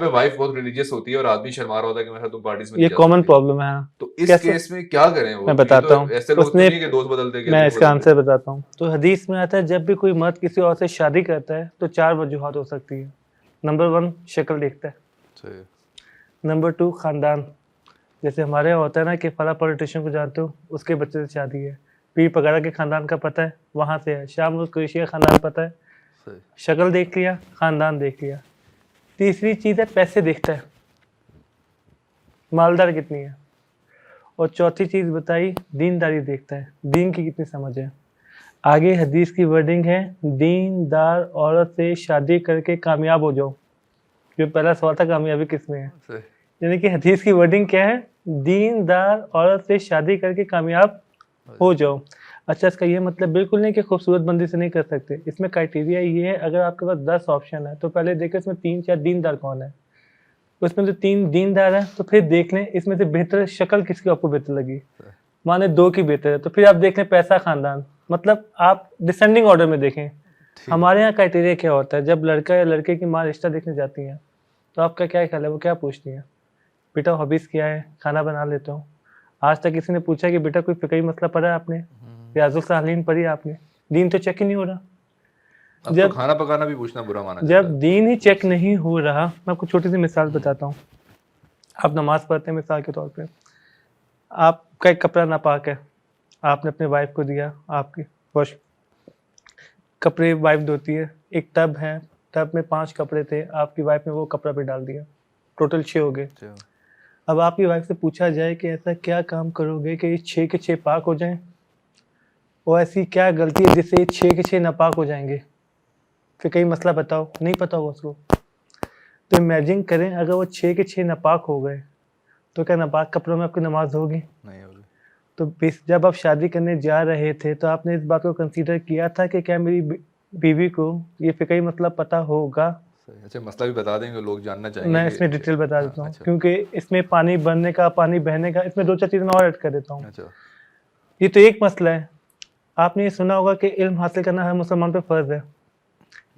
पे वाइफ बहुत रिलीजियस होती है और आदमी शर्मा रहा होता है कि मेरे साथ तुम पार्टीज में नहीं ये जा कॉमन सकते, प्रॉब्लम है। तो इस कैसे? केस में क्या करें? वो मैं तो ये बताता तो हूँ। ऐसे लोग तो उसने नहीं कि दोस्त बदलते गए मैं तुम इसका बदल आंसर गए। बताता हूँ। तो हदीस में आता है जब भी कोई मर्द किसी और से शादी करता है तो 4 वजूहात हो सकती है। नंबर 1 शक्ल देखता है। सही है। नंबर 2 खानदान। जैसे हमारे यहाँ होता है ना कि फला पॉलिटिशियन को जानते हो, उसके बच्चे से शादी है। पीर पगाड़ा के खानदान का पता है, वहाँ से है। शाह मुल्क कुरैशी का खानदान पता है। सही। शक्ल देख लिया, खानदान देख लिया। तीसरी चीज़ है पैसे देखता है, मालदार कितनी है। और चौथी चीज़ बताई दीनदारी देखता है, दीन की कितनी समझ है। आगे हदीस की वर्डिंग है दीनदार औरत से शादी करके कामयाब हो जाओ। जो पहला सवाल था कामयाबी किस में है, सही। यानी कि हदीस की वर्डिंग क्या है, दीनदार औरत से शादी करके कामयाब हो जाओ। अच्छा, इसका ये मतलब बिल्कुल नहीं कि खूबसूरत बंदी से नहीं कर सकते। इसमें क्राइटेरिया ये है, अगर आपके पास 10 ऑप्शन है तो पहले देखें इसमें 3-4 दीनदार कौन है। उसमें तो 3 दीनदार है तो फिर देख लें इसमें से बेहतर शक्ल किसकी आपको बेहतर लगी। माने 2 की बेहतर है तो फिर आप देख लें पैसा, खानदान। मतलब आप डिसेंडिंग ऑर्डर में देखें। ठीक। हमारे यहाँ क्राइटेरिया क्या होता है, जब लड़का या लड़के की माँ रिश्ता देखने जाती है तो आपका क्या ख्याल है, वो क्या पूछती है? बेटा हॉबीज़ क्या है? खाना बना लेता हूँ। आज तक किसी ने पूछा कि बेटा कोई फ़िक्री मसला पढ़ा है आपने? रियाज़ुल सालिहीन पढ़ी है आपने? दीन तो चेक ही नहीं हो रहा। अब तो जब खाना पकाना भी पूछना बुरा माना जाता जब है। दीन ही चेक नहीं हो रहा, मैं आपको छोटी सी मिसाल बताता हूँ। आप नमाज़ पढ़ते हैं मिसाल के तौर पे, आपका एक कपड़ा नापाक है, आपने अपने वाइफ को दिया, आपकी वॉश कपड़े वाइफ धोती है। एक टब है, टब में 5 कपड़े थे, आपकी वाइफ ने वो कपड़ा भी डाल दिया, टोटल 6 हो गए। अच्छा। अब आपकी वाइफ से पूछा जाए कि ऐसा क्या काम करोगे कि ये 6 के 6 पाक हो जाएं, और ऐसी क्या गलती है जिससे ये 6 के 6 नापाक हो जाएंगे? फिर कहीं मसला बताओ, नहीं पता होगा उसको। तो इमेजिन करें अगर वो 6 के 6 नापाक हो गए तो क्या नापाक कपड़ों में आपकी नमाज होगी? नहीं होगी। तो जब आप शादी करने जा रहे थे तो आपने इस बात को कंसीडर किया था कि क्या मेरी बीवी को ये फिक्री मतलब पता होगा? सही। अच्छा, मसला भी बता देंगे, लोग जानना चाहेंगे मैं कि इसमें डिटेल बता देता हूँ, अच्छा। क्योंकि इसमें पानी बनने का, पानी बहने का, इसमें 2-4 चीज़ें मैं और ऐड कर देता हूँ। अच्छा। ये तो एक मसला है। आपने ये सुना होगा कि इल्म हासिल करना हर मुसलमान पे फ़र्ज़ है।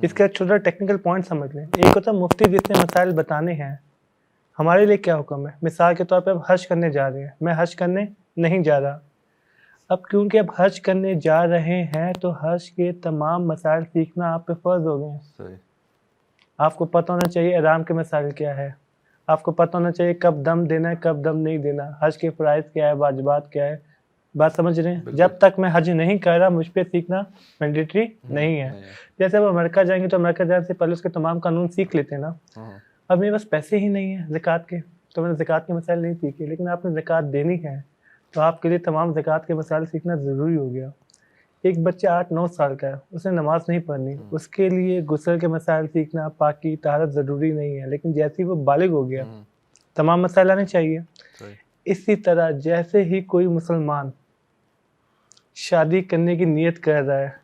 इसका एक छोटा टेक्निकल पॉइंट समझ लें। एक होता है मुफ्ती जिसने मसाइल बताने हैं, हमारे लिए क्या हुक्म है। मिसाल के तौर पे अब हज करने जा रहे हैं, मैं हज करने नहीं जा रहा। अब क्योंकि अब हज करने जा रहे हैं तो हज के तमाम मसाइल सीखना आप पे फ़र्ज़ हो गए हैं। सही। आपको पता होना चाहिए ihram के मसाइल क्या है, आपको पता होना चाहिए कब दम देना है, कब दम नहीं देना, हज के फ़राइज़ क्या है, वाजिबात क्या है। बात समझ रहे हैं? बिल्कुल। जब तक मैं हज नहीं कर रहा मुझ पे सीखना मैंडेटरी नहीं है। नहीं है। जैसे अब अमेरिका जाएंगे तो अमेरिका जाने से पहले उसके तमाम कानून सीख लेते हैं ना। हाँ। अब मेरे पास पैसे ही नहीं है ज़कात के, तो मैंने ज़कात के मसाइल नहीं सीखे, लेकिन आपने ज़कात देनी है तो आपके लिए तमाम ज़कात के मसाइल सीखना ज़रूरी हो गया। एक बच्चा 8-9 साल का है, उसने नमाज़ नहीं पढ़नी, उसके लिए गुस्ल के मसाइल सीखना, पाकी, तहारत ज़रूरी नहीं है, लेकिन जैसे ही वो बालिग हो गया तमाम मसाइल आने चाहिए। सही। इसी तरह जैसे ही कोई मुसलमान शादी करने की नियत कर रहा है,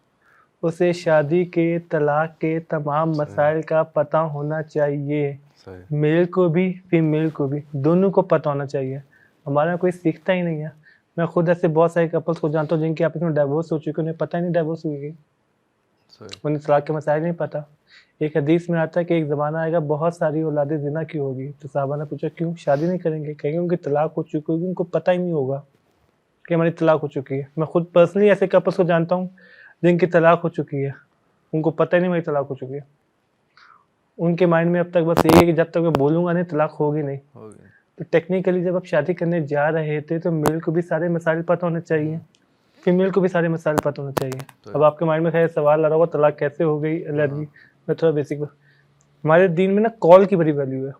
उसे शादी के, तलाक के तमाम मसाइल का पता होना चाहिए। सही। मेल को भी फीमेल को भी, दोनों को पता होना चाहिए। हमारे यहाँ कोई सीखता ही नहीं है। मैं खुद ऐसे बहुत सारे कपल्स को जानता हूँ जिनकी आपस में डाइवोर्स हो चुके, उन्हें पता ही नहीं डाइवोर्स हुई गई, सही। उन्हें तलाक के मसाइल नहीं पता। एक हदीस में आता है कि एक ज़माना आएगा बहुत सारी औलादें ज़िना की होगी, तो साहबा ने पूछा क्यों, शादी नहीं करेंगे? कहेंगे उनकी तलाक हो चुकी होगी, उनको पता ही नहीं होगा कि हमारी तलाक हो चुकी है। मैं खुद पर्सनली ऐसे कपल्स को जानता हूँ जिनकी तलाक हो चुकी है, उनको पता ही नहीं मेरी तलाक हो चुकी है। उनके माइंड में अब तक बस यही है कि जब तक मैं बोलूँगा नहीं तलाक होगी नहीं। होगी। तो टेक्निकली जब आप शादी करने जा रहे थे तो मेल को भी सारे मसाइल पता होने चाहिए, फीमेल को भी सारे मसाइल पता होने चाहिए। अब आपके माइंड में खैर सवाल आ रहा होगा तलाक कैसे हो गई, एलर्जी। मैं थोड़ा बेसिक, हमारे दीन में ना कॉल की बड़ी वैल्यू है।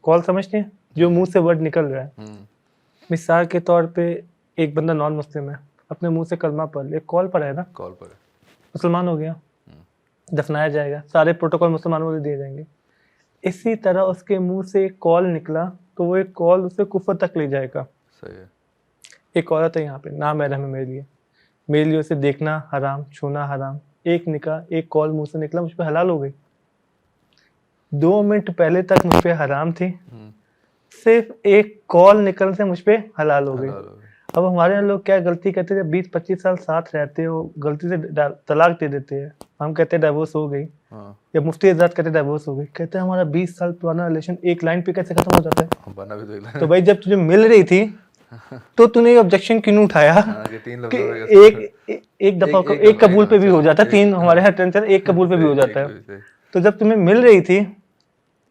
कॉल समझते हैं, जो मुंह से वर्ड निकल रहा है। मिसाल के तौर पे एक बंदा नॉन मुस्लिम है, अपने मुंह से कलमा पढ़ ले, कॉल पर है ना, कॉल पर है, मुसलमान हो गया, दफनाया जाएगा, सारे प्रोटोकॉल मुसलमानों को दिए जाएंगे। इसी तरह उसके मुंह से एक कॉल निकला तो वो एक कॉल उसे कुफर तक ले जाएगा। सही है। एक औरत है यहाँ पे, नाम महरम है मेरे लिए उसे देखना हराम, छूना हराम। एक निकाह, एक कॉल मुंह से निकला, मुझ पे हलाल हो गई। 2 मिनट पहले तक मुझ पे हराम थी, सिर्फ एक कॉल निकलने से मुझ पे हलाल हो गई। अब हमारे यहाँ लोग क्या गलती करते हैं, 20-25 साल साथ रहते हो, गलती से तलाक दे देते हैं, हम कहते हैं डाइवोर्स हो गई। हाँ या मुफ्ती आजाद कहते डाइवोर्स हो गई, कहते हैं हमारा 20 साल पुराना रिलेशन एक लाइन पे कैसे खत्म हो जाता है। बना भी तो एक तो भाई जब तुझे मिल रही थी तो तूने ऑब्जेक्शन क्यों नहीं उठाया हाँ कि 3 कि लफ्जों में कैसे एक दफा एक- एक एक दफा- कबूल पे भी अच्छा, हो जाता है, 3 हमारे यहाँ टेंशन एक कबूल पे भी हो जाता है। सही। तो जब तुम्हें मिल रही थी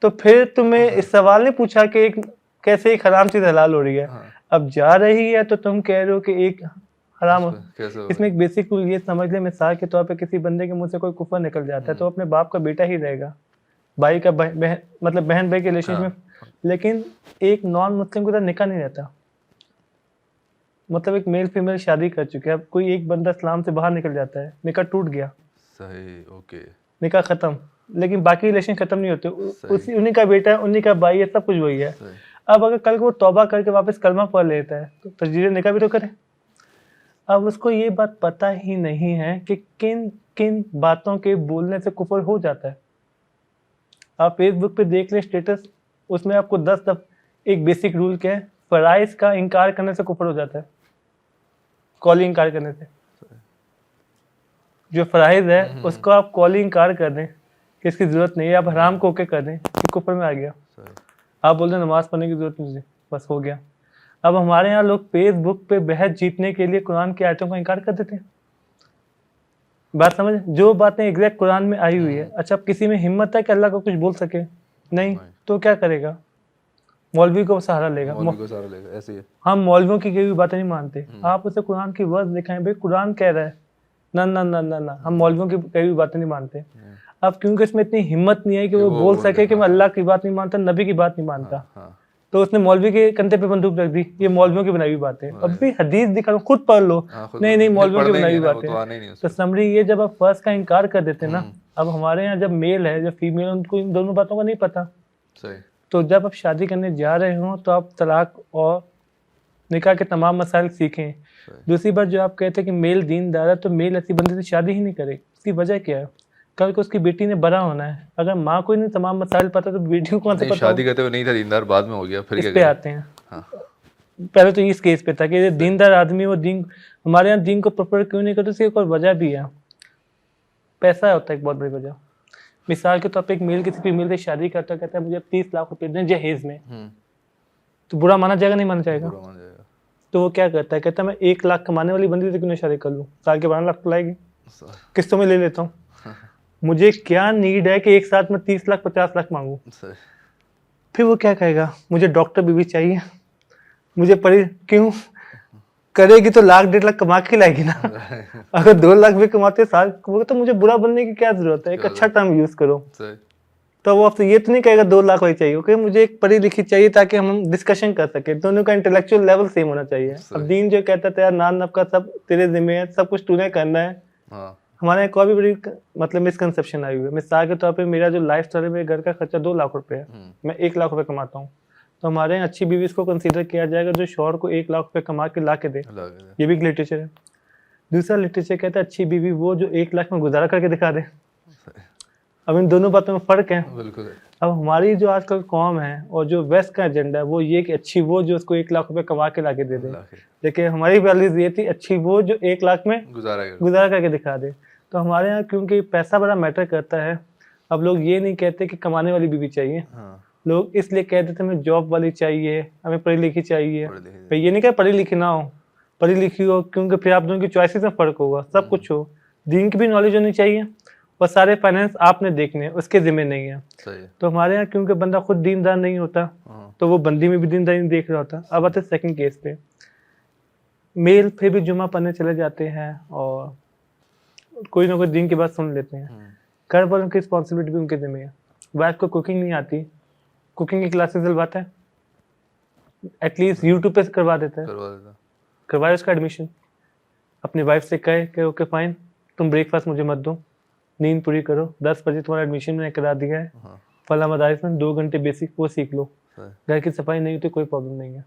तो फिर तुम्हें इस सवाल नहीं पूछा कि एक कैसे एक हराम चीज हलाल हो रही है। हाँ अब जा रही है तो तुम कह रहे हो कि एक हराम। कैसे हो इसमें एक बेसिक रूल ये समझ ले, मिसाल के तौर पे किसी बंदे के मुंह से कोई कुफर निकल जाता है तो अपने बाप का बेटा ही रहेगा, भाई का मतलब बहन भाई के रिलेशनशिप में। लेकिन एक नॉन मुस्लिम के साथ निकाह नहीं रहता, मतलब एक मेल फीमेल शादी कर चुके हैं, अब कोई एक बंदा इस्लाम से बाहर निकल जाता है, निकाह टूट गया, सही ओके निकाह खत्म, लेकिन बाकी रिलेशन खत्म नहीं होते। सही। उसी उन्हीं का बेटा है, उन्हीं का भाई है, सब कुछ वही है। सही अब अगर कल को वो तौबा करके वापस कलमा पढ़ लेता है तो तजदीद निकाह भी तो करे। अब उसको ये बात पता ही नहीं है कि किन किन बातों के बोलने से कुफर हो जाता है। आप फेसबुक पे देख ले स्टेटस, उसमें आपको 10 एक बेसिक रूल क्या है, फराइज का इनकार करने से कुफर हो जाता है, कॉल इनकार करने से। जो फराइज है उसको आप कॉल इनकार कर दें कि इसकी जरूरत नहीं है, आप हराम को ओके कर दें कि कुफर में आ गया। सही आप बोल रहे नमाज पढ़ने की जरूरत नहीं, बस हो गया। अब हमारे यहाँ लोग फेसबुक पे बहस जीतने के लिए कुरान की आयतों का इनकार कर देते हैं। बात समझ, जो बातें एग्जैक्ट कुरान में आई हुई है। अच्छा, अब किसी में हिम्मत है कि अल्लाह को कुछ बोल सके? नहीं। तो क्या करेगा? मौलवी को सहारा लेगा। मौलवी को सहारा लेगा, ऐसे ही है। हम मौलवियों की कोई भी बातें नहीं मानते। आप उसे कुरान की वर्स दिखाएं, भाई कुरान कह रहा है, ना ना ना ना ना, हम मौलवियों की कोई भी बातें नहीं मानते। अब क्योंकि इसमें इतनी हिम्मत नहीं है कि वो बोल सके कि मैं अल्लाह की बात नहीं मानता, नबी की बात नहीं मानता, तो उसने मौलवी के कंधे पे बंदूक रख दी, ये मौलवियों की बनाई हुई बात है। अब भी हदीस दिखा, खुद पढ़ लो। नहीं नहीं, मौलवियों की बनाई हुई बात है। तो समरी ये, जब आप फर्स्ट का इनकार कर देते ना, अब हमारे यहाँ जब मेल है जब फीमेल, उनको इन दोनों बातों का नहीं पता। तो जब आप शादी करने जा रहे हो तो आप तलाक और निकाह के तमाम मसाइल सीखें। दूसरी बात, जो आप कहते हैं कि मेल दीनदार है, तो मेल ऐसी बंदी से शादी ही नहीं करे। इसकी वजह क्या है? कल को उसकी बेटी ने बड़ा होना है, अगर माँ को नहीं तमाम मसाइल पता तो बेटी को कौन से पता? शादी करते हुए नहीं था दीनदार, बाद में हो गया, फिर इस क्या पे आते हैं। पहले तो इस केस पे था कि दीनदार आदमी, वो दीन, हमारे यहाँ दीन को प्रॉपर क्यों नहीं करते, उसकी एक और वजह भी है, पैसा होता है एक बहुत बड़ी वजह। मिसाल के तौर पे एक मेल किसी फीमेल से शादी करता है, कहता है मुझे 30 लाख रुपए दें जहेज में, तो बुरा माना जाएगा नहीं माना जाएगा? तो वो क्या करता है, कहता है मैं 1 लाख कमाने वाली बंदी से क्यों शादी कर लूँ, साल के 12 लाख तो लाएगी, किस्तों में ले लेता हूँ। मुझे क्या नीड है कि एक साथ में 30 लाख 50 लाख मांगू? फिर वो क्या कहेगा, मुझे डॉक्टर बीवी चाहिए, मुझे पढ़ी क्यों करेगी तो 1-1.5 लाख कमा के लाएगी ना। अगर 2 लाख भी कमाते साल, वो तो मुझे बुरा बनने की क्या जरूरत है, एक अच्छा टर्म यूज करो। तो वो आपसे ये तो नहीं कहेगा 2 लाख वही चाहिए, ओके मुझे एक पढ़ी लिखी चाहिए ताकि हम डिस्कशन कर सके, दोनों का इंटेलेक्चुअल लेवल सेम होना चाहिए। अब दीन जो कहता था यार नान नब का सब तेरे जिम्मे है, सब कुछ तूने करना है। हमारे एक और भी बड़ी मतलब मिसकंसेप्शन आई हुई है। मिसाल के तौर पे मेरा जो लाइफ स्टाइल है, मेरे घर का खर्चा 2 लाख रुपए है, मैं 1 लाख रुपए कमाता हूँ, तो हमारे यहाँ अच्छी बीवी इसको कंसीडर किया जाएगा जो शौहर को 1 लाख रुपए कमा के ला के दे। ये भी एक लिटरेचर है। दूसरा लिटरेचर कहता है अच्छी बीवी वो जो 1 लाख में गुजारा करके दिखा दे। अब इन दोनों बातों में फर्क है। अब हमारी जो आजकल कौम है और जो वेस्ट का एजेंडा है वो ये कि अच्छी वो जो उसको 1 लाख रुपए कमा के ला के दे दे, लेकिन हमारी वैल्यूज ये थी अच्छी वो जो 1 लाख में गुजारा करके दिखा दे। तो हमारे यहाँ क्योंकि पैसा बड़ा मैटर करता है, अब लोग ये नहीं कहते कि कमाने वाली बीवी चाहिए, लोग इसलिए कह देते हमें जॉब वाली चाहिए, हमें पढ़ी लिखी चाहिए। भाई ये नहीं कह पढ़ी लिखी ना हो, पढ़ी लिखी हो, क्योंकि फिर आप दोनों की चॉइसेस में फर्क होगा, सब कुछ हो। दीन की भी नॉलेज होनी चाहिए और सारे फाइनेंस आपने देखने हैं, उसके जिम्मे नहीं है। तो हमारे यहाँ क्योंकि बंदा खुद दीनदार नहीं होता तो वो बंदी में भी दीनदार नहीं देख रहा होता। अब आते सेकंड केस पे, मेल फिर भी जुमा पढ़ने चले जाते हैं और कोई ना कोई दिन की बात सुन लेते हैं, घर वालों की रिस्पॉन्सिबिलिटी भी उनके जिम्मे है। वाइफ को कुकिंग नहीं आती, कुकिंग की क्लासेस दिलवाता है, एटलीस्ट यूट्यूब पे करवा देता है, करवाए उसका एडमिशन। अपनी वाइफ से कहे कि ओके फाइन तुम ब्रेकफास्ट मुझे मत दो, नींद पूरी करो, 10 बजे तुम्हारा एडमिशन मैंने करा दिया है, फला मदारिस में 2 घंटे बेसिक वो सीख लो, घर की सफाई नहीं होती कोई प्रॉब्लम नहीं है,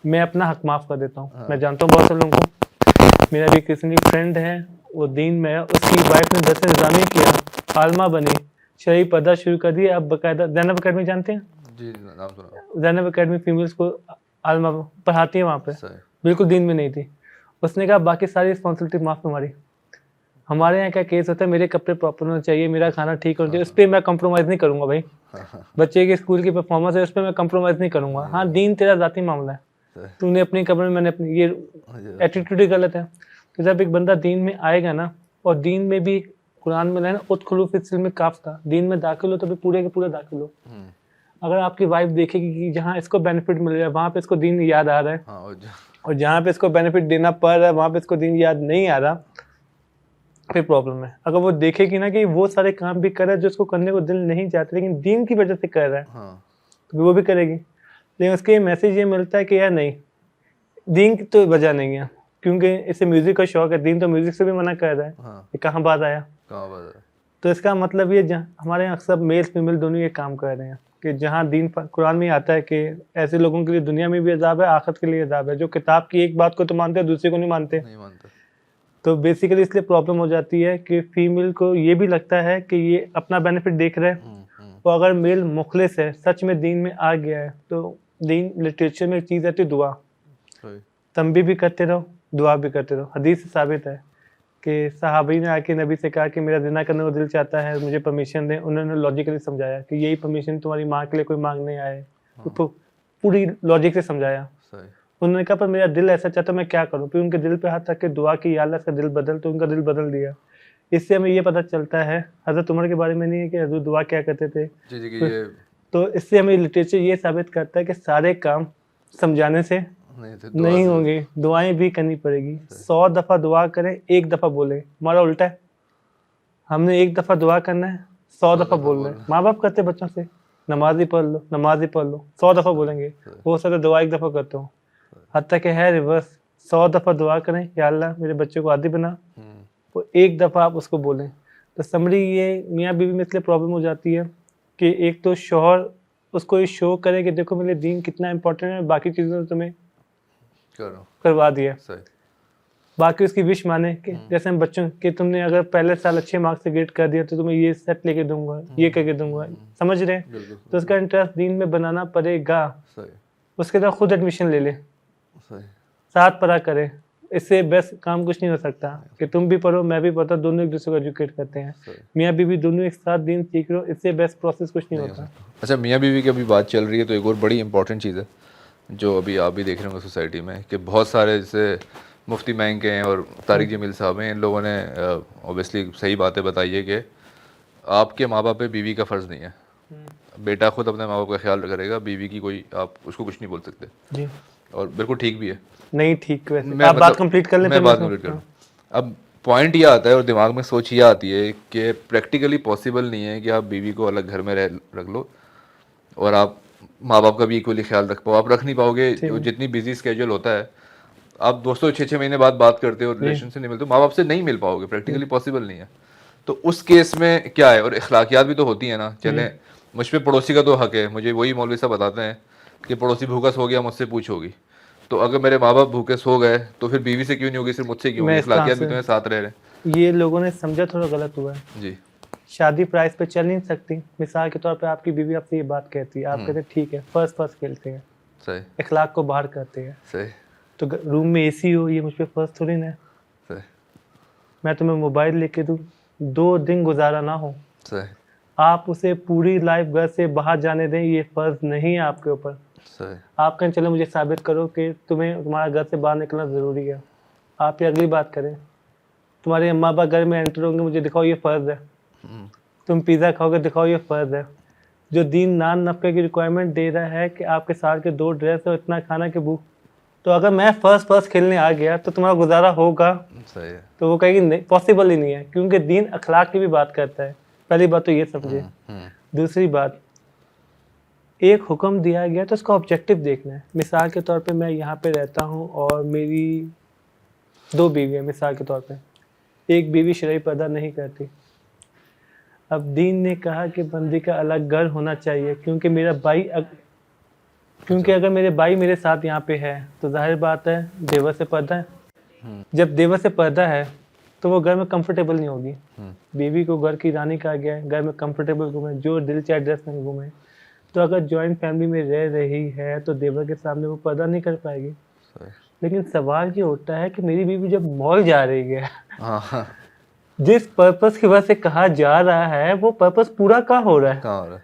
मैं अपना हक माफ कर देता हूँ। मैं जानता हूँ बहुत सारे लोगों को, मेरा भी किसी फ्रेंड है वो दीन में है, उसकी वाइफ ने 10 निज़ामी किया, आलमा बनी, शरई पर्दा शुरू कर दिया। अब बाकायदा ज़ैनब अकेडमी जानते हैं? जी नाम सुना। ज़ैनब अकेडमी फीमेल्स को आलमा पढ़ाती है वहाँ पे, बिल्कुल दीन में नहीं थी। उसने कहा बाकी सारी रिस्पॉन्सिबिलिटी माफ तुम्हारी, हमारे यहाँ क्या केस होता है, मेरे कपड़े प्रॉपर होने चाहिए, मेरा खाना ठीक होना चाहिए, उस पर मैं कंप्रोमाइज़ नहीं करूँगा भाई। बच्चे के स्कूल की परफॉर्मेंस है, उस पर मैं कंप्रोमाइज़ नहीं करूँगा। हाँ, दीन तेरा ज़ाती मामला है, सही। तूने अपने कपड़े, मैंने अपनी, ये एटीट्यूड ही गलत है। तो जब एक बंदा दीन में आएगा ना, और दीन में भी कुरान में है ना, उदखुलू फिस्सिल्म काफ़ा, दीन में दाखिल हो तो भी पूरे के पूरे दाखिल हो। अगर आपकी वाइफ देखेगी कि जहाँ इसको बेनिफिट मिल रहा है वहाँ पे इसको दीन याद आ रहा है, हाँ, और जहाँ पे इसको बेनिफिट देना पड़ रहा है वहाँ पे इसको दीन याद नहीं आ रहा, फिर प्रॉब्लम है। अगर वो देखेगी ना कि वो सारे काम भी कर रहा है जो उसको करने को दिल नहीं चाहते, लेकिन दीन की वजह से कर रहा है, हाँ, तो वो भी करेगी। लेकिन उसके मैसेज ये मिलता है कि यार नहीं, दीन की तो वजह नहीं है, क्योंकि इसे म्यूजिक का शौक है, दीन तो म्यूजिक से भी मना कर रहा है। हाँ, ये कहाँ बात आया? कहाँ बात है? तो इसका मतलब ये, हमारे यहाँ सब मेल फीमेल दोनों ये काम कर रहे हैं कि जहाँ दीन कुरान में आता है कि ऐसे लोगों के लिए दुनिया में भी अजाब है, आखिरत के लिए अजाब है, जो किताब की एक बात को तो मानते हैं, दूसरे को नहीं मानते। नहीं मानता। तो बेसिकली इसलिए प्रॉब्लम हो जाती है कि फीमेल को ये भी लगता है कि ये अपना बेनिफिट देख रहे हैं, और अगर मेल मुखलिस है, सच में दीन में आ गया है, तो दीन लिटरेचर में एक चीज़ आती है दुआ, सही। तंबी भी करते रहो, दुआ भी करते रहो। हदीस से साबित है कि सहाबी ने आके नबी से कहा कि मेरा ज़िना करने को दिल चाहता है, मुझे परमिशन दें। उन्होंने लॉजिकली समझाया कि यही परमिशन तुम्हारी माँ के लिए कोई मांगने आए, तो पूरी लॉजिक से समझाया। सही। उन्होंने कहा पर मेरा दिल ऐसा चाहता, मैं क्या करूं? फिर उनके दिल पे हाथ रख के दुआ की, या अल्लाह इसका दिल बदल, तो उनका दिल बदल दिया। इससे हमें ये पता चलता है, हज़रत उमर के बारे में नहीं है कि हज़रत दुआ क्या करते थे, जी जी, कि ये तो इससे हमें लिटरेचर ये साबित करता है कि सारे काम समझाने से नहीं थे, दुआ नहीं से। होंगे, दुआएं भी करनी पड़ेगी। 100 दफ़ा दुआ करें, एक दफ़ा बोले। हमारा उल्टा है, हमने एक दफ़ा दुआ करना है, 100 दफ़ा बोलना है। माँ बाप करते बच्चों से, नमाज ही पढ़ लो, नमाज ही पढ़ लो, 100 दफ़ा बोलेंगे, वो सारे दुआ एक दफ़ा करते हो। हत्ता कि है रिवर्स, 100 दफ़ा दुआ करें, या अल्लाह मेरे बच्चे को आदी बना, वो एक दफ़ा आप उसको बोलें। तो समरी ये मियाँ बीवी में इसलिए प्रॉब्लम हो जाती है कि एक तो शौहर उसको ये शो करे कि देखो मेरे दीन कितना इंपॉर्टेंट है, बाकी चीज़ों तो तुम्हें करो। करवा दिया, सही। बाकी उसकी विश माने कि जैसे हम बच्चों के, तुमने अगर पहले साल अच्छे मार्क्स से ग्रेड कर दिया तो तुम्हें ये सेट लेके दूंगा, ये करके दूंगा, समझ रहे हैं? बिल्कुल। तो उसका इंटरेस्ट दीन में बनाना पड़ेगा। सही। उसके साथ खुद एडमिशन ले ले, सही। साथ पढ़ा करे। इससे बेस्ट काम कुछ नहीं हो सकता कि तुम भी पढ़ो मैं भी पढ़ता, दोनों एक दूसरे को एजुकेट करते हैं। सही। मियाँ बीवी दोनों एक साथ दीन सीख रहे हो, इससे बेस्ट प्रोसेस कुछ नहीं होता। अच्छा, मियाँ बीवी की अभी बात चल रही है तो एक और बड़ी इंपॉर्टेंट चीज़ है जो अभी आप भी देख रहे होंगे सोसाइटी में, कि बहुत सारे जैसे मुफ्ती महंग हैं और तारिक जमील साहब हैं, इन लोगों ने ऑब्वियसली सही बातें बताई है कि आपके माँ बाप पे बीवी का फ़र्ज़ नहीं है। बेटा खुद अपने माँ बाप का ख्याल करेगा, बीवी की कोई आप उसको कुछ नहीं बोल सकते जी, और बिल्कुल ठीक भी है। नहीं ठीक, वैसे मैं आप बात मतलब- कंप्लीट कर लें मैं फिर बात मैं कंप्लीट करूँ। अब पॉइंट ये आता है और दिमाग में सोच ये आती है कि प्रैक्टिकली पॉसिबल नहीं है कि आप बीवी को अलग घर में रख लो और आप माँ बाप का भी इक्वली ख्याल रख पाओ। आप रख नहीं पाओगे, जितनी बिजी स्केड्यूल होता है, आप दोस्तों 6-6 महीने बाद बात करते हो, रिलेशन से नहीं मिलते, माँ बाप से नहीं मिल पाओगे, प्रैक्टिकली पॉसिबल नहीं है। तो उस केस में क्या है, और इखलाकियात भी तो होती है ना। चले मुझ पे पड़ोसी का तो हक है, मुझे वही मौलवी साहब बताते हैं कि पड़ोसी भूखा सो गया मुझसे पूछ होगी, तो अगर मेरे माँ बाप भूखे सो गए तो फिर बीवी से क्यों नहीं होगी, सिर्फ मुझसे क्यों होगी? मैं इसका इखलाकियात भी आंसर- तुम्हें साथ रह रहे हैं। ये लोगों ने समझा थोड़ा गलत हुआ है। जी। शादी प्राइस पे चल नहीं सकती। मिसाल के तौर पे आपकी बीवी आपसे ये बात कहती है, आप कहते हैं ठीक है, फर्स्ट खेलते हैं, सही। इखलाक को बाहर करते हैं, सही। तो रूम में एसी हो, ये मुझ पे फर्स्ट थोड़ी ना है। सही। मैं तुम्हें मोबाइल लेके दूँ, 2 दिन गुजारा ना हो, सही। आप उसे पूरी लाइफ घर से बाहर जाने दें, ये फर्ज नहीं है आपके ऊपर। सही। आप कहें चलो मुझे साबित करो कि तुम्हारा घर से बाहर निकलना ज़रूरी है। आप ये अगली बात करें, तुम्हारे अम्मा बाप घर में एंटर होंगे, मुझे दिखाओ ये फ़र्ज़ है। तुम पिज़्ज़ा खाओगे, दिखाओ ये फ़र्ज़ है। जो दीन नान नफ़े की रिक्वायरमेंट दे रहा है कि आपके साल के 2 ड्रेस और इतना खाना के भूख, तो अगर मैं फर्स्ट खेलने आ गया तो तुम्हारा गुजारा होगा? सही है। तो वो कहेगी नहीं, पॉसिबल ही नहीं है, क्योंकि दीन अखलाक की भी बात करता है। पहली बात तो ये समझे। दूसरी बात, एक हुक्म दिया गया तो उसका ऑब्जेक्टिव देखना है। मिसाल के तौर पे मैं यहाँ पे रहता हूँ और मेरी 2 बीवी है, मिसाल के तौर पे एक बीवी शरई पर्दा नहीं करती। अब दीन ने कहा कि बंदी का अलग घर होना चाहिए, क्योंकि मेरा भाई क्योंकि अगर मेरे भाई मेरे साथ यहाँ पे है तो जाहिर बात है देवर से पर्दा है। जब देवर से पर्दा है तो वो घर में कंफर्टेबल नहीं होगी। बीवी को घर की रानी कहा गया है, घर में कंफर्टेबल घूमे, जो दिल चाहे ड्रेस में घूमे। तो अगर जॉइंट फैमिली में रह रही है तो देवर के सामने वो पर्दा नहीं कर पाएगी। लेकिन सवाल ये उठता है कि मेरी बीवी जब मॉल जा रही है जिस पर्पस की वजह से कहा जा रहा है वो पर्पस पूरा कहाँ हो रहा है? कहाँ हो रहा है?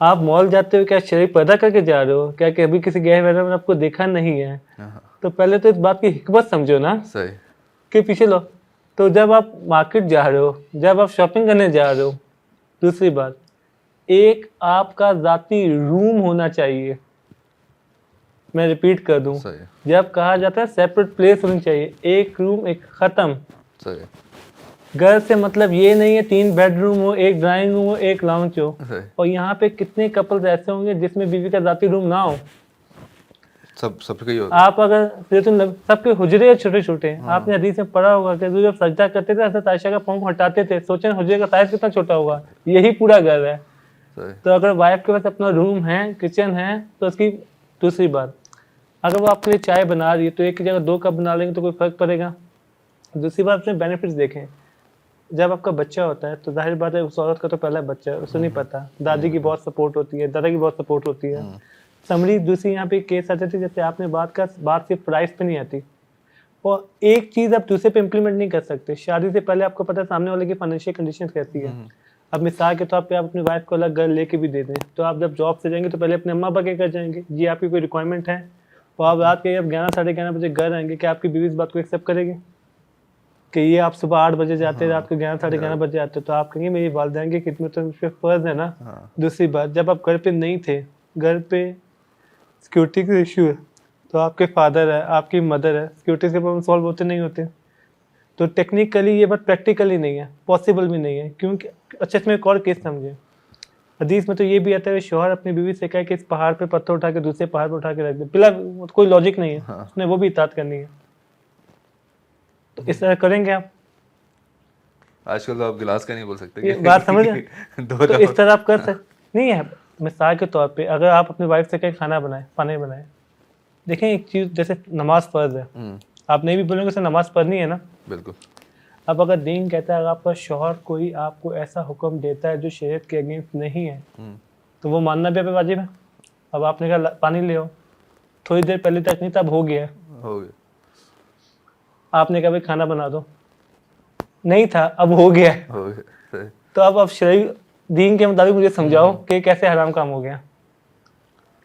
आप मॉल जाते हो क्या शरीर पैदा करके जा रहे हो क्या? कि अभी किसी गैर मैदान में आपको देखा नहीं है? हाँ, तो पहले तो इस बात की हिकमत समझो ना सही। कि पीछे लो। तो जब आप मार्केट जा रहे हो, जब आप शॉपिंग करने जा रहे हो, दूसरी बात, एक आपका जाती रूम होना चाहिए। मैं रिपीट कर दूं, सही। जब कहा जाता है सेपरेट प्लेस होनी चाहिए, एक रूम एक खत्म। सही। घर से मतलब ये नहीं है 3 बेडरूम हो, एक ड्राइंग रूम हो, एक लाउंज हो। सही। और यहाँ पे कितने कपल्स ऐसे होंगे जिसमें बीवी का जाती रूम ना हो? सबके ही होता है। आप अगर सबके हुजरे छोटे छोटे, आपने हदीस में पढ़ा होगा कि जब सजदा करते थे हज़रत आयशा का पाँव हटाते थे, सोचें हुजरे का साइज कितना छोटा होगा। यही पूरा घर है। सही। तो अगर वाइफ के पास अपना रूम है, किचन है, तो उसकी दूसरी बात, अगर वो आपके लिए चाय बना रही है तो एक की जगह 2 कप बना लेंगे तो कोई फर्क पड़ेगा? दूसरी बात, अपने बेनिफिट्स देखें। जब आपका बच्चा होता है तो जाहिर बात है उस औरत का तो पहला बच्चा है, उसे नहीं पता। दादी की बहुत सपोर्ट होती है, दादा की बहुत सपोर्ट होती है। समरी दूसरी यहाँ पे केस आते थे, जैसे आपने बात सिर्फ प्राइस पे नहीं आती, और एक चीज़ आप दूसरे पे इम्प्लीमेंट नहीं कर सकते। शादी से पहले आपको पता है सामने वाले की फाइनेंशियल कंडीशन कैसी है। अब मिसाल के तौर पे आप अपनी वाइफ को अलग घर लेके भी दे दें, तो आप जब जॉब से जाएंगे तो पहले अपने अम्मा के घर जाएंगे, जी आपकी कोई रिक्वायरमेंट है, और आप रात के जब 11 साढ़े 11 बजे घर आएंगे, क्या आपकी बीवी इस बात को एक्सेप्ट करेगी कि ये आप सुबह 8 बजे जाते हैं, रात को 11 साढ़े 11 बजे आते हो? तो आप कहेंगे मेरी वालदैन की खिदमत तो मुझ पर फर्ज है ना। दूसरी बात, जब आप घर पे नहीं थे, घर पे सिक्योरिटी के इशू है, तो आपके फादर है, आपकी मदर है, सिक्योरिटी के प्रॉब्लम सॉल्व होते नहीं होते। तो टेक्निकली ये बात प्रैक्टिकली नहीं है, पॉसिबल भी नहीं है, क्योंकि अच्छा इसमें एक और केस समझे। हदीस में तो ये भी आता है शौहर अपनी बीवी से कहे कि इस पहाड़ पे पत्थर उठा के दूसरे पहाड़ पे उठा के रख दे, बिला कोई लॉजिक नहीं है। उसने वो भी इताअत करनी है। तो इस तरह करेंगे आप? आजकल तो आप गिलास का नहीं बोल सकते ये बात समझ रहे हैं? दो तो इस तरह आप कर सकते नहीं है। मिसाल के तौर पे अगर आप अपनी वाइफ से कहें खाना बनाए, पानी बनाए, देखें एक चीज़, जैसे नमाज फ़र्ज है, आप नहीं भी बोलेंगे उसे नमाज पढ़नी है ना। बिल्कुल। अब अगर दीन कहता है अगर आपका शौहर कोई आपको ऐसा हुक्म देता है जो शरीयत के अगेंस्ट नहीं है, तो वो मानना भी आप पे वाजिब है। अब आपने कहा पानी ले आओ, थोड़ी देर पहले तक नहीं था, अब हो गया। आपने कहा भाई खाना बना दो, नहीं था, अब हो गया। तो अब शरई दीन के मुताबिक मुझे समझाओ कि कैसे हराम काम हो गया।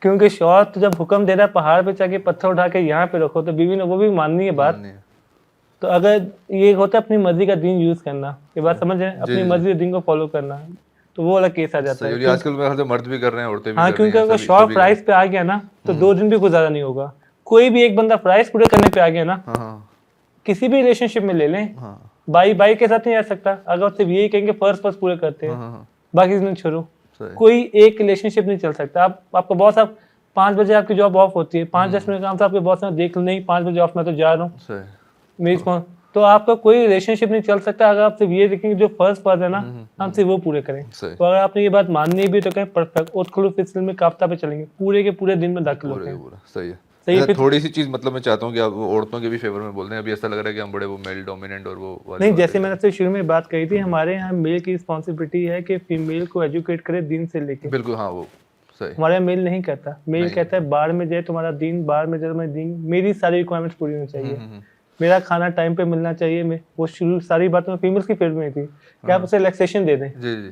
क्योंकि शौहर तो जब हुक्म दे रहा है पहाड़ पे जाके पत्थर उठा के यहाँ पे रखो, तो बीवी ने वो भी माननी है बात। तो अगर ये होता है अपनी मर्जी का दीन यूज करना, ये बात समझ रहे हैं, अपनी मर्जी के दीन को फॉलो करना, तो वो वाला केस आ जाता है। आजकल में मर्द भी कर रहे हैं, औरतें भी हाँ, क्योंकि अगर शौहर प्राइस पे आ गया ना तो 2 दिन भी गुजारा नहीं होगा। कोई भी एक बंदा प्राइस पूरे करने पे आ गया ना, किसी भी रिलेशनशिप में ले लें, बाई के साथ नहीं रह सकता। अगर सिर्फ यही कहेंगे फर्स्ट पूरे करते हैं, बाकी दिन छोड़ो, कोई एक रिलेशनशिप नहीं चल सकता। आपका बॉस, आप 5 बजे आपकी जॉब ऑफ होती है, 5-10 मिनट काम था, आपके बॉस ने देख नहीं 5 बजे ऑफ, मैं तो जा रहा हूँ मेरी, तो आपका कोई रिलेशनशिप नहीं चल सकता अगर आप सिर्फ ये देखेंगे जो फर्स्ट है ना हम सिर्फ वो पूरे करें। तो अगर आपने ये बात माननी भी तो कहें परफेक्ट उदखुलू फिस्सिल में काफ्ता पे चलेंगे, पूरे के पूरे दिन में दाखिल होते हैं। सही है। सही है। थोड़ी सी चीज मतलब मैं चाहता हूँ कि आप औरतों के भी फेवर में बोल रहे हैं। अभी ऐसा लग रहा है कि हम बड़े वो मेल डोमिनेंट और वो नहीं, जैसे मैंने आपसे शुरू में बात कही थी, हमारे यहाँ मेल की रिस्पॉन्सिबिलिटी है कि फीमेल को एजुकेट करे दीन से लेके। बिल्कुल, हाँ, वो सही। हमारे यहाँ मेल नहीं करता, मेल कहता है बाहर में जाए तुम्हारा दीन, बाहर में जाए तुम्हारा दीन, मेरी सारी रिक्वायरमेंट्स पूरी होनी चाहिए, मेरा खाना टाइम पे मिलना चाहिए। मैं वो शुरू सारी बातें फीमेल्स की फील्ड में थी कि आप उसे रिलैक्सेशन दे दें जी जी,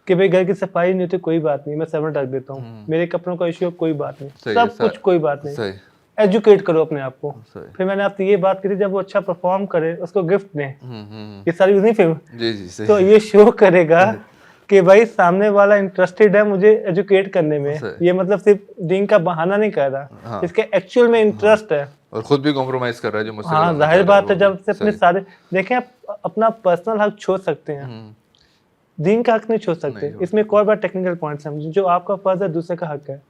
कि भाई घर की सफाई नहीं होती कोई बात नहीं, मैं सर्वेंट रख देता हूँ, मेरे कपड़ों का इश्यू कोई बात नहीं, सब कुछ कोई बात नहीं, एजुकेट करो अपने आप को। फिर मैंने आपसे ये बात की थी जब वो अच्छा परफॉर्म करे उसको गिफ्ट दें, ये सारी नहीं फिर तो ये शो करेगा कि भाई सामने वाला इंटरेस्टेड है मुझे एजुकेट करने में, ये मतलब सिर्फ दीन का बहाना नहीं कर रहा, इसके एक्चुअल में इंटरेस्ट है और खुद भी कॉम्प्रोमाइज कर रहा है जो मुझसे। हाँ, जाहिर बात है, जब से अपने सारे देखें, आप अपना पर्सनल हक छोड़ सकते हैं, दीन का हक नहीं छोड़ सकते। इसमें एक और बार टेक्निकल पॉइंट समझिए, जो आपका फर्ज है दूसरे का हक है।